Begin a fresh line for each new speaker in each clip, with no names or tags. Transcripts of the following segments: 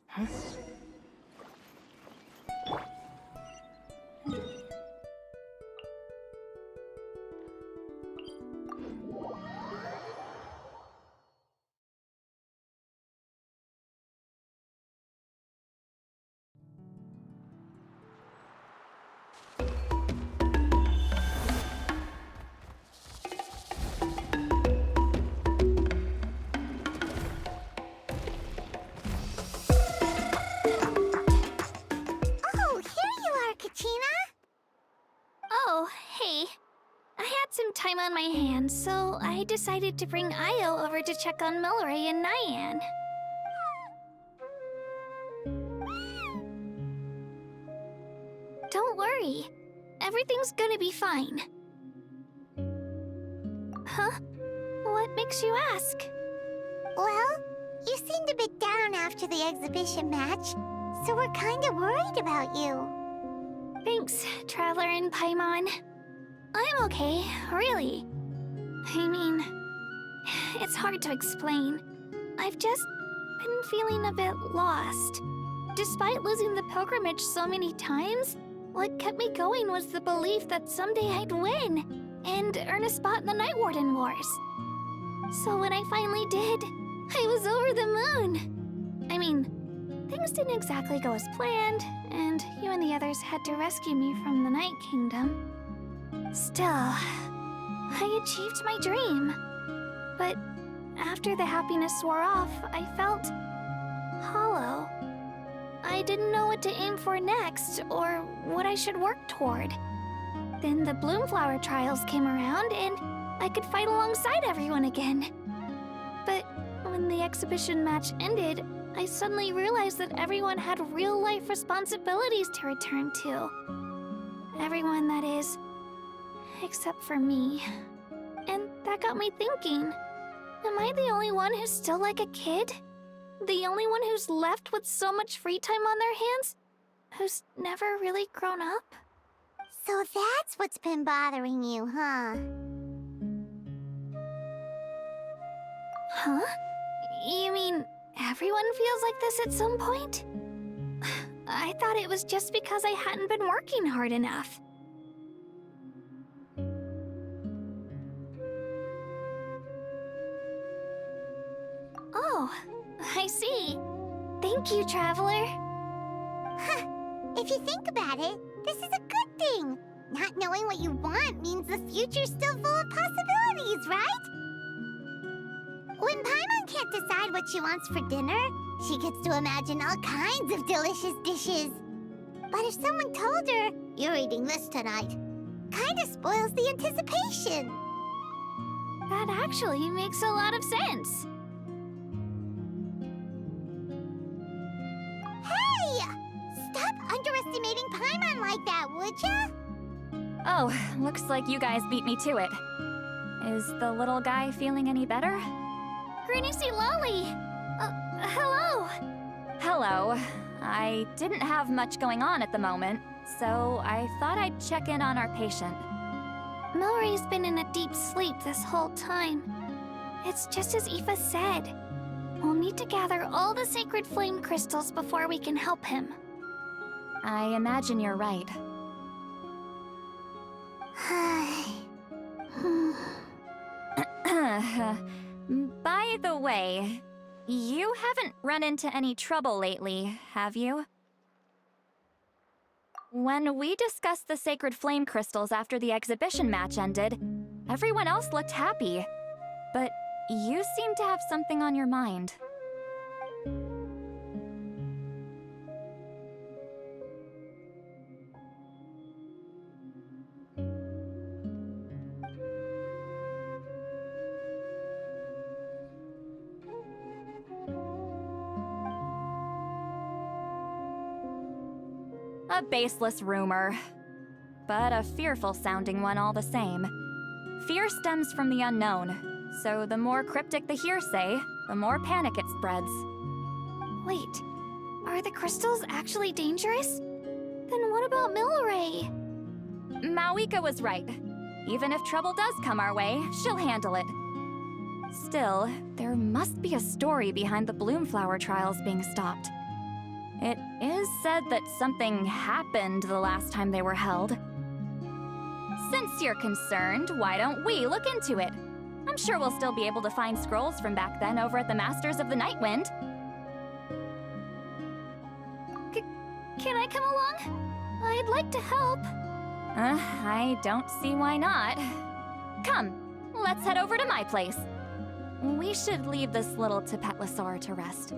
Huh?
Oh, here you are, Katrina.
Oh, hey. I had some time on my hands, so I decided to bring Io over to check on Milray and Nyan. Don't worry. Everything's gonna be fine. Huh? What makes you ask?
Well, you seemed a bit down after the exhibition match, so we're kind of worried about you.
Thanks, Traveler and Paimon. I'm okay, really. I mean, it's hard to explain. I've just been feeling a bit lost. Despite losing the pilgrimage so many times, what kept me going was the belief that someday I'd win and earn a spot in the Night Warden Wars. So when I finally did, I was over the moon. I mean, things didn't exactly go as planned, and you and the others had to rescue me from the Night Kingdom. Still, I achieved my dream. But after the happiness wore off, I felt hollow. I didn't know what to aim for next, or what I should work toward. Then the Bloomflower trials came around, and I could fight alongside everyone again. But when the exhibition match ended, I suddenly realized that everyone had real-life responsibilities to return to. Everyone, that is, except for me. And that got me thinking, am I the only one who's still like a kid? The only one who's left with so much free time on their hands? Who's never really grown up?
So that's what's been bothering you, huh?
Huh? You mean everyone feels like this at some point? I thought it was just because I hadn't been working hard enough. Oh, I see. Thank you, Traveler.
Huh. If you think about it, this is a good thing. Not knowing what you want means the future's still full of possibilities, right? When Paimon can't decide what she wants for dinner, she gets to imagine all kinds of delicious dishes. But if someone told her, "You're eating this tonight," kinda spoils the anticipation.
That actually makes a lot of sense.
Hey! Stop underestimating Paimon like that, would ya?
Oh, looks like you guys beat me to it. Is the little guy feeling any better?
Granny Lolly! Hello!
Hello. I didn't have much going on at the moment, so I thought I'd check in on our patient.
Milray's been in a deep sleep this whole time. It's just as Aoife said. We'll need to gather all the sacred flame crystals before we can help him.
I imagine you're right. By the way, you haven't run into any trouble lately, have you? When we discussed the sacred flame crystals after the exhibition match ended, everyone else looked happy. But you seem to have something on your mind. A baseless rumor, but a fearful-sounding one all the same. Fear stems from the unknown, so the more cryptic the hearsay, the more panic it spreads.
Wait, are the crystals actually dangerous? Then what about Milray?
Mawika was right. Even if trouble does come our way, she'll handle it. Still, there must be a story behind the Bloomflower trials being stopped. It is said that something happened the last time they were held. Since you're concerned, why don't we look into it? I'm sure we'll still be able to find scrolls from back then over at the Masters of the Nightwind.
Can I come along? I'd like to help.
I don't see why not. Come, let's head over to my place. We should leave this little Tapetlosaur to rest.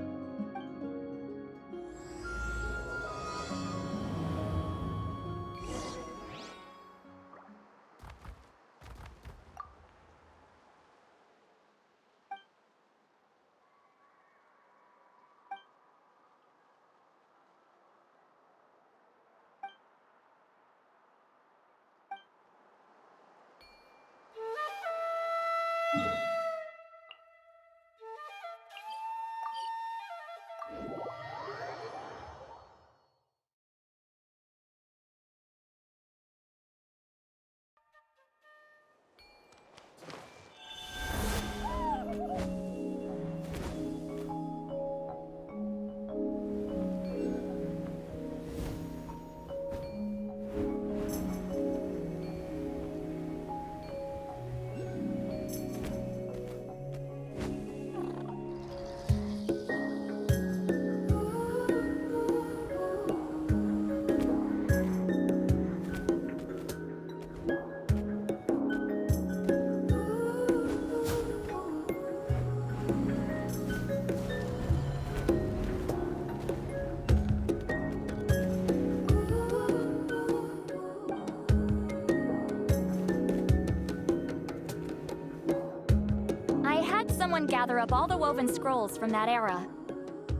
Someone gather up all the woven scrolls from that era.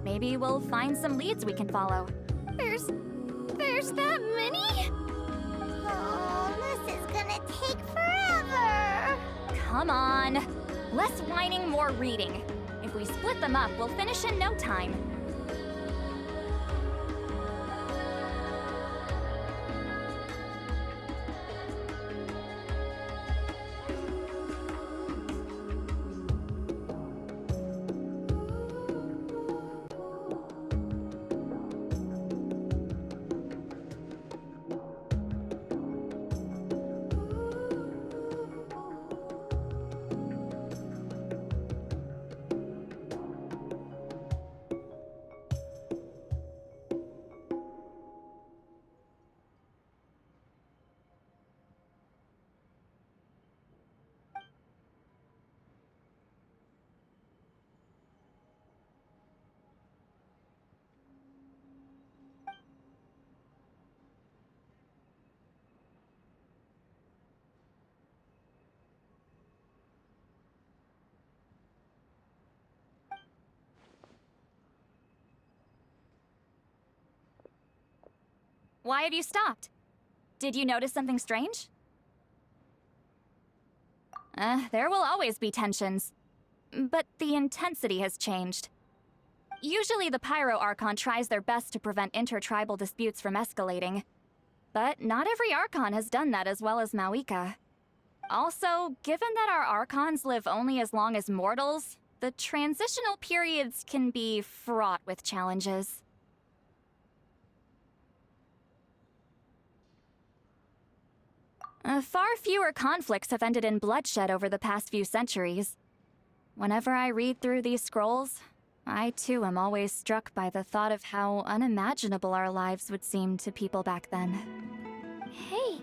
Maybe we'll find some leads we can follow.
There's that many?
Oh, this is gonna take forever.
Come on. Less whining, more reading. If we split them up, we'll finish in no time. Why have you stopped? Did you notice something strange? There will always be tensions. But the intensity has changed. Usually the Pyro Archon tries their best to prevent intertribal disputes from escalating. But not every Archon has done that as well as Mawika. Also, given that our Archons live only as long as mortals, the transitional periods can be fraught with challenges. Far fewer conflicts have ended in bloodshed over the past few centuries. Whenever I read through these scrolls, I too am always struck by the thought of how unimaginable our lives would seem to people back then.
Hey,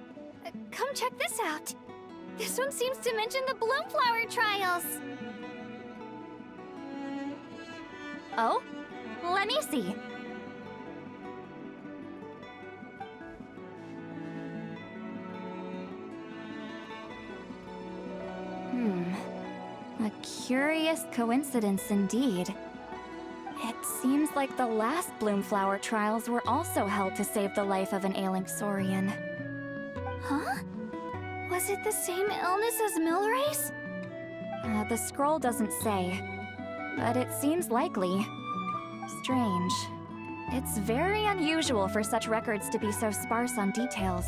come check this out. This one seems to mention the Bloomflower trials.
Oh? Let me see. A curious coincidence indeed. It seems like the last Bloomflower trials were also held to save the life of an ailing Saurian.
Huh? Was it the same illness as Milrace?
The scroll doesn't say, but it seems likely. Strange. It's very unusual for such records to be so sparse on details.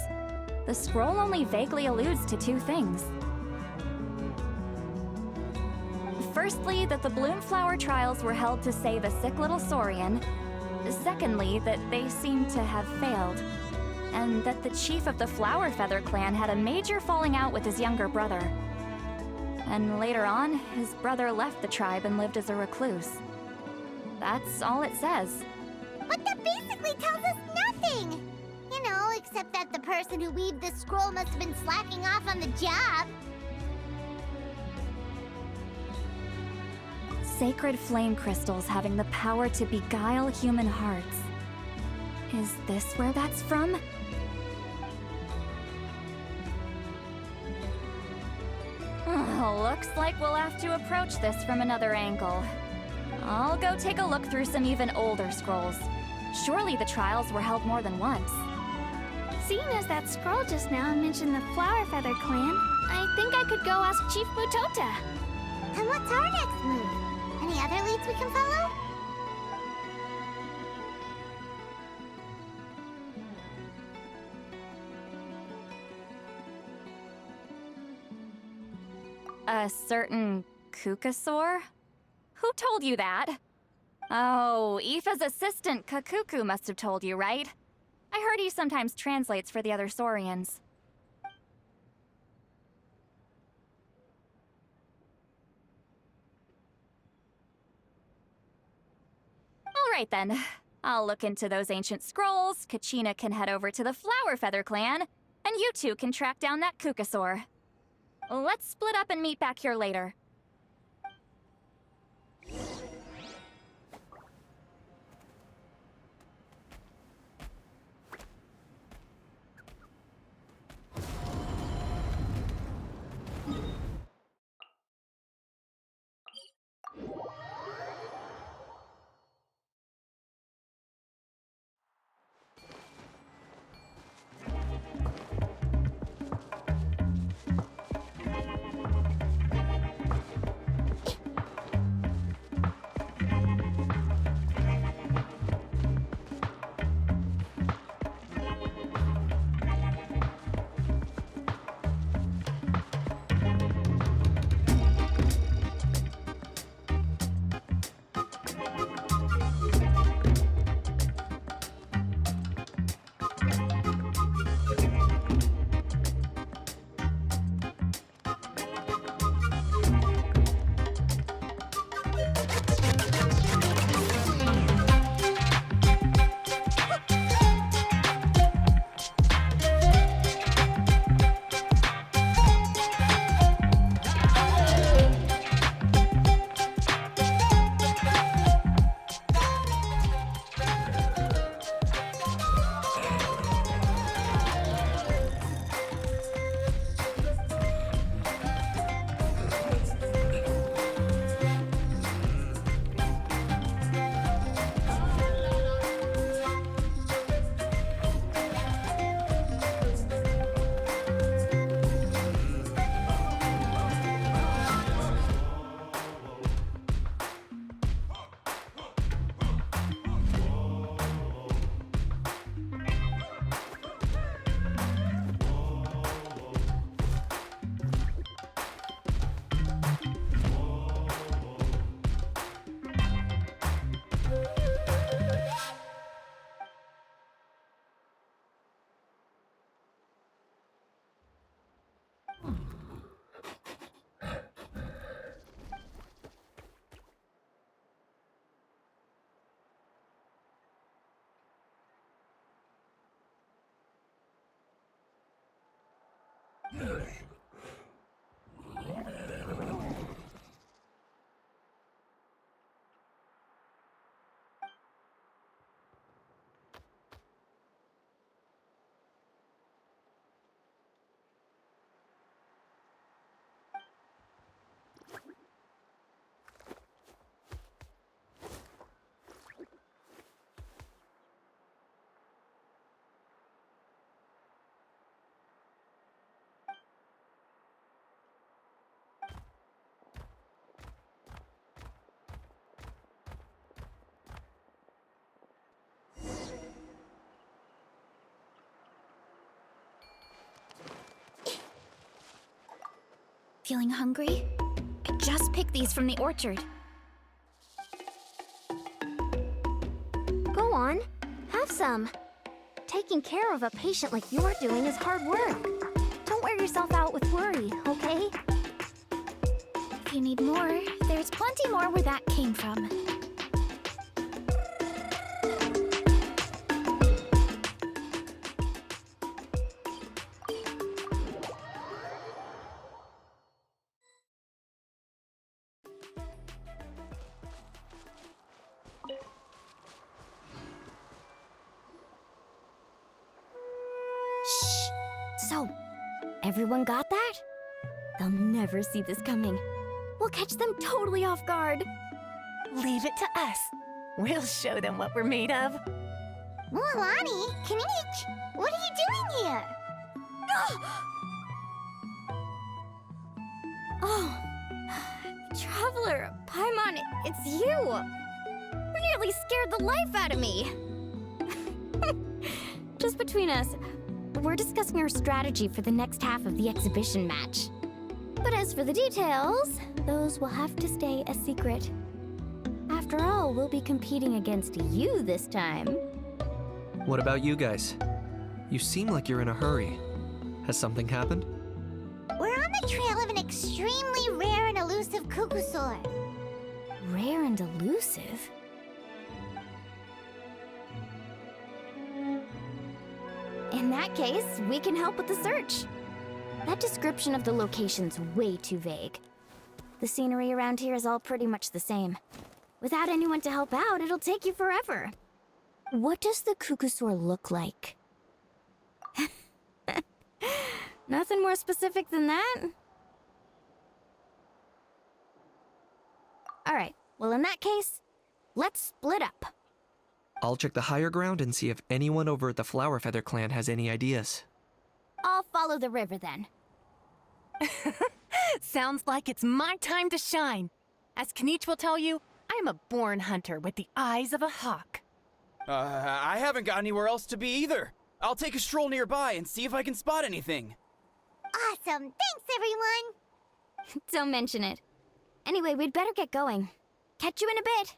The scroll only vaguely alludes to two things. Firstly, that the Bloomflower trials were held to save a sick little Saurian. Secondly, that they seem to have failed. And that the chief of the Flower Feather clan had a major falling out with his younger brother. And later on, his brother left the tribe and lived as a recluse. That's all it says.
But that basically tells us nothing! You know, except that the person who weaved this scroll must have been slacking off on the job.
Sacred flame crystals having the power to beguile human hearts. Is this where that's from? Looks like we'll have to approach this from another angle. I'll go take a look through some even older scrolls. Surely the trials were held more than once.
Seeing as that scroll just now mentioned the Flower Feather clan, I think I could go ask Chief Butota.
And what's our next move? Any other leads we can follow?
A certain Kukasaur? Who told you that? Oh, Aoife's assistant, Kakuku, must have told you, right? I heard he sometimes translates for the other Saurians. All right then. I'll look into those ancient scrolls, Kachina can head over to the Flower Feather clan, and you two can track down that Kukasaur. Let's split up and meet back here later.
Feeling hungry? I just picked these from the orchard.
Go on, have some. Taking care of a patient like you're doing is hard work. Don't wear yourself out with worry, okay?
If you need more, there's plenty more where that came from.
Shh! So, everyone got that? They'll never see this coming. We'll catch them totally off guard.
Leave it to us. We'll show them what we're made of.
Mualani, Kinich, what are you doing here?
Oh, Traveler, Paimon, it's you! You nearly scared the life out of me! Just between us, we're discussing our strategy for the next half of the exhibition match. But as for the details, those will have to stay a secret. After all, we'll be competing against you this time.
What about you guys? You seem like you're in a hurry. Has something happened?
We're on the trail of an extremely rare and elusive Kukusaur.
Rare and elusive? In that case, we can help with the search. That description of the location's way too vague. The scenery around here is all pretty much the same. Without anyone to help out, it'll take you forever. What does the Kukusaur look like? Nothing more specific than that? Alright, well in that case, let's split up.
I'll check the higher ground and see if anyone over at the Flower Feather clan has any ideas.
I'll follow the river then.
Sounds like it's my time to shine. As Kinich will tell you, I am a born hunter with the eyes of a hawk.
I haven't got anywhere else to be either. I'll take a stroll nearby and see if I can spot anything.
Awesome, thanks everyone!
Don't mention it. Anyway, we'd better get going. Catch you in a bit.